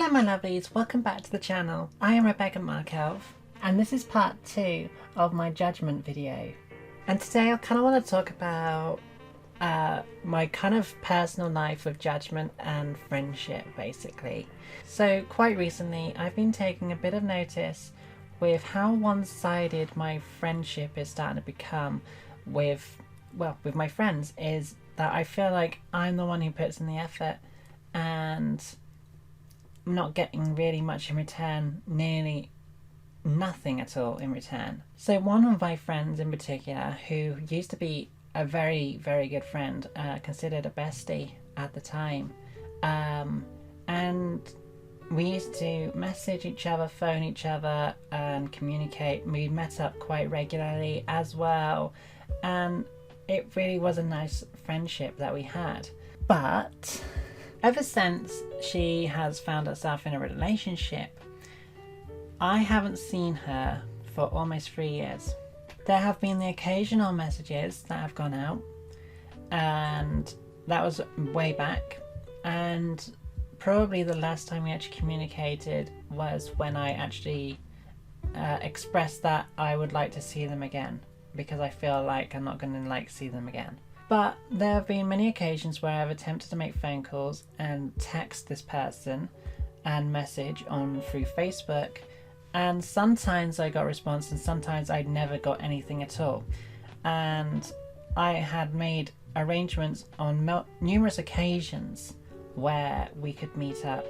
Hello my lovelies, welcome back to the channel. I am Rebecca Markelv and this is part 2 of my Judgement video. And today I kind of want to talk about my kind of personal life with Judgement and friendship basically. So quite recently I've been taking a bit of notice with how one-sided my friendship is starting to become with my friends, is that I feel like I'm the one who puts in the effort and I'm not getting really much in return, nearly nothing at all in return. So one of my friends in particular, who used to be a very, very good friend, considered a bestie at the time, and we used to message each other, phone each other and communicate. We met up quite regularly as well, and it really was a nice friendship that we had. But ever since she has found herself in a relationship, I haven't seen her for almost 3 years. There have been the occasional messages that have gone out, and that was way back, and probably the last time we actually communicated was when I actually expressed that I would like to see them again, because I feel like I'm not going to see them again. But there have been many occasions where I've attempted to make phone calls and text this person and message on through Facebook, and sometimes I got a response and sometimes I never got anything at all. And I had made arrangements on numerous occasions where we could meet up,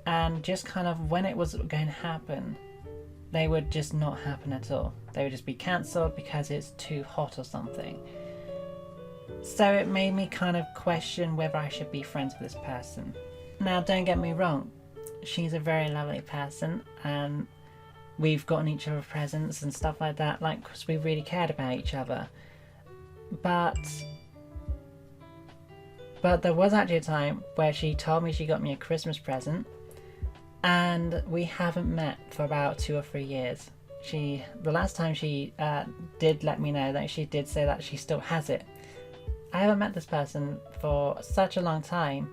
and just kind of when it was going to happen, they would just not happen at all. They would just be cancelled because it's too hot or something. So it made me kind of question whether I should be friends with this person. Now don't get me wrong, she's a very lovely person and we've gotten each other presents and stuff like that, like, because we really cared about each other. But there was actually a time where she told me she got me a Christmas present, and we haven't met for about 2 or 3 years. The last time she did let me know that she did say that she still has it. I haven't met this person for such a long time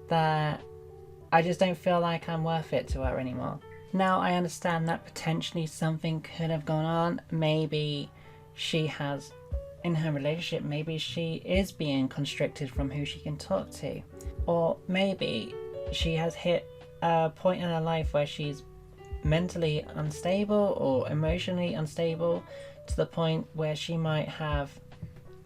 that I just don't feel like I'm worth it to her anymore. Now I understand that potentially something could have gone on. Maybe she has, in her relationship, maybe she is being constricted from who she can talk to. Or maybe she has hit a point in her life where she's mentally unstable or emotionally unstable, to the point where she might have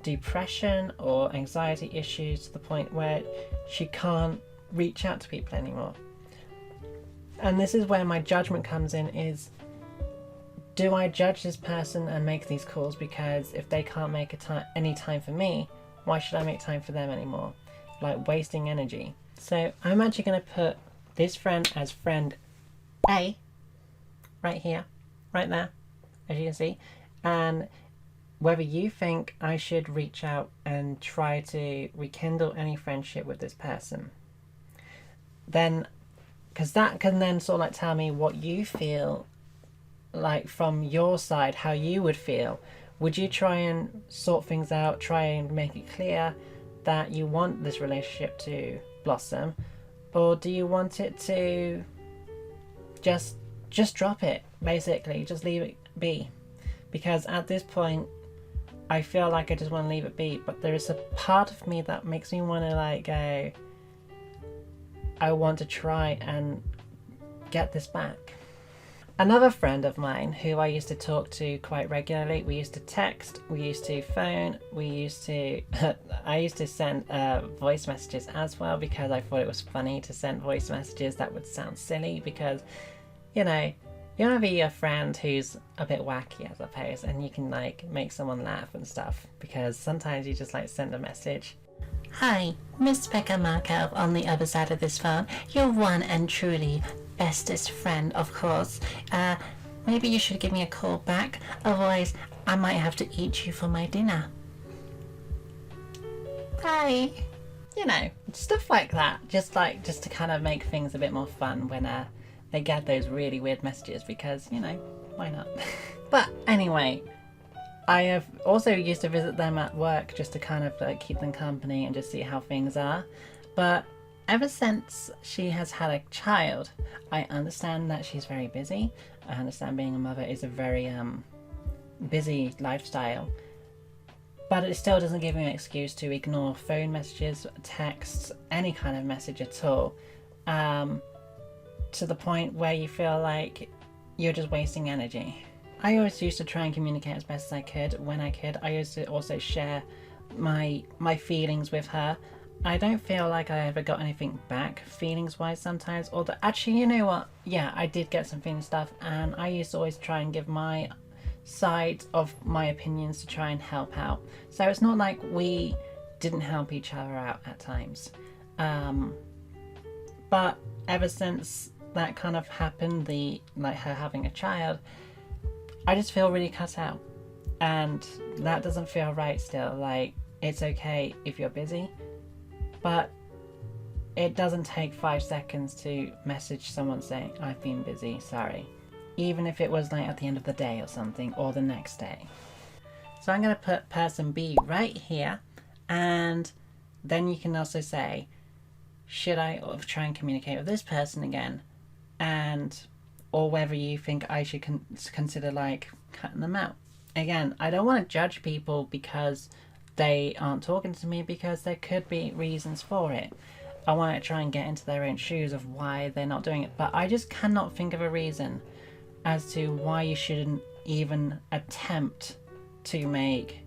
depression or anxiety issues, to the point where she can't reach out to people anymore. And this is where my judgment comes in, is, do I judge this person and make these calls because if they can't make any time for me, why should I make time for them anymore? Like, wasting energy. So I'm actually going to put this friend as friend A, right here, right there, as you can see, and whether you think I should reach out and try to rekindle any friendship with this person. Then, because that can then sort of like tell me what you feel like from your side, how you would feel. Would you try and sort things out, try and make it clear that you want this relationship to blossom, or do you want it to just drop it, basically, just leave it be? Because at this point I feel like I just want to leave it be, but there is a part of me that makes me want to like go, I want to try and get this back. Another friend of mine who I used to talk to quite regularly, we used to text, we used to phone, we used to I used to send voice messages as well, because I thought it was funny to send voice messages that would sound silly, because, you know, you want to be a friend who's a bit wacky, I suppose, and you can like make someone laugh and stuff, because sometimes you just like send a message. Hi, Miss Becca Markelv on the other side of this phone, your one and truly bestest friend, of course. Maybe you should give me a call back, otherwise I might have to eat you for my dinner. Bye. You know, stuff like that, just to kind of make things a bit more fun when they get those really weird messages, because, you know, why not? But anyway, I have also used to visit them at work just to kind of like keep them company and just see how things are. But Ever since she has had a child, I understand that she's very busy. I understand being a mother is a very busy lifestyle, but it still doesn't give me an excuse to ignore phone messages, texts, any kind of message at all, to the point where you feel like you're just wasting energy. I always used to try and communicate as best as I could when I could. I used to also share my feelings with her. I don't feel like I ever got anything back feelings wise sometimes, although actually, you know what, yeah, I did get some feeling stuff, and I used to always try and give my side of my opinions to try and help out. So it's not like we didn't help each other out at times, but ever since that kind of happened, like her having a child, I just feel really cut out, and that doesn't feel right still. Like, it's okay if you're busy, but it doesn't take 5 seconds to message someone saying, I've been busy, sorry. Even if it was like at the end of the day or something, or the next day. So I'm going to put person B right here, and then you can also say, should I try and communicate with this person again? Or whether you think I should consider like cutting them out. Again, I don't want to judge people because they aren't talking to me, because there could be reasons for it. I want to try and get into their own shoes of why they're not doing it, but I just cannot think of a reason as to why you shouldn't even attempt to make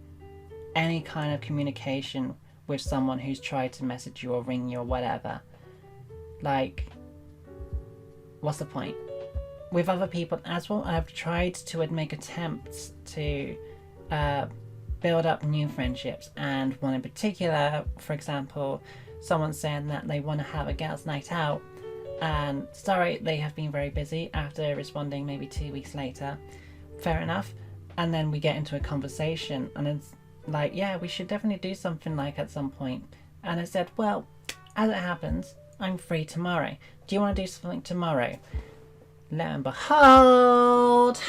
any kind of communication with someone who's tried to message you or ring you or whatever. Like, what's the point? With other people as well, I've tried to make attempts to build up new friendships, and one in particular, for example, someone saying that they want to have a girls' night out, and sorry, they have been very busy, after responding maybe 2 weeks later. Fair enough. And then we get into a conversation, and it's like, yeah, we should definitely do something like at some point. And I said, well, as it happens, I'm free tomorrow. Do you want to do something tomorrow? Lo and behold,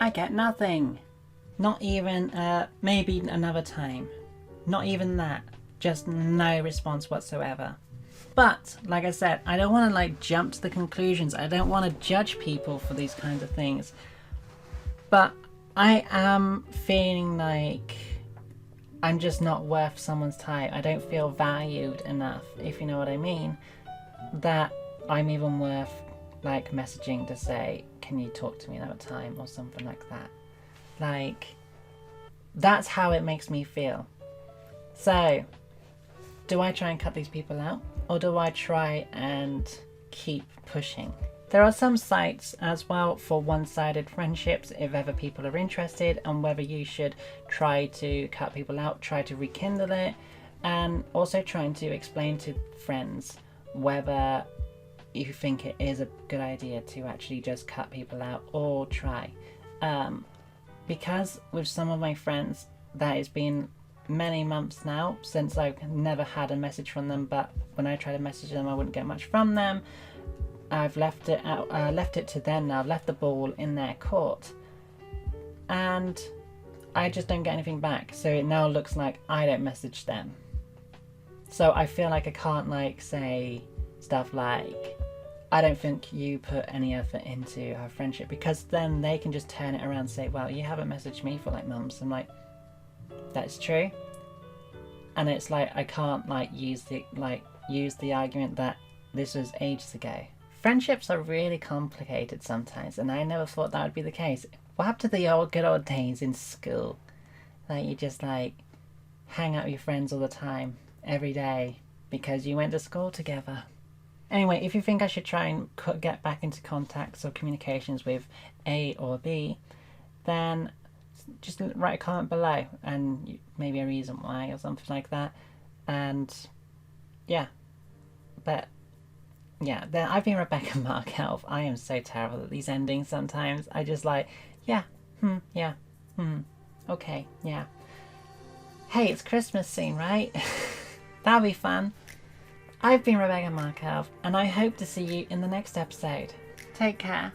I get nothing. Not even maybe another time. Not even that. Just no response whatsoever. But like I said, I don't want to like jump to the conclusions. I don't want to judge people for these kinds of things. But I am feeling like I'm just not worth someone's time. I don't feel valued enough, if you know what I mean, that I'm even worth like messaging to say, can you talk to me another time or something like that. Like, that's how it makes me feel. So, do I try and cut these people out, or do I try and keep pushing? There are some sites as well for one-sided friendships if ever people are interested, and whether you should try to cut people out, try to rekindle it, and also trying to explain to friends whether you think it is a good idea to actually just cut people out or try. Because with some of my friends, that has been many months now since I've never had a message from them, but when I try to message them I wouldn't get much from them. I've left it out, left it to them now, left the ball in their court, and I just don't get anything back, so it now looks like I don't message them. So I feel like I can't like say stuff like, I don't think you put any effort into our friendship, because then they can just turn it around and say, well, you haven't messaged me for like months. I'm like, that's true. And it's like I can't like use the argument that this was ages ago. Friendships are really complicated sometimes, and I never thought that would be the case. What happened to the old good old days in school? Like, you just like hang out with your friends all the time, every day, because you went to school together. Anyway, if you think I should try and get back into contacts or communications with A or B, then just write a comment below and maybe a reason why or something like that. And yeah, but yeah, then I've been Rebecca Markelv. I am so terrible at these endings sometimes. I just like, yeah, okay, yeah. Hey, it's Christmas soon, right? That'll be fun. I've been Rebecca Markelv, and I hope to see you in the next episode. Take care.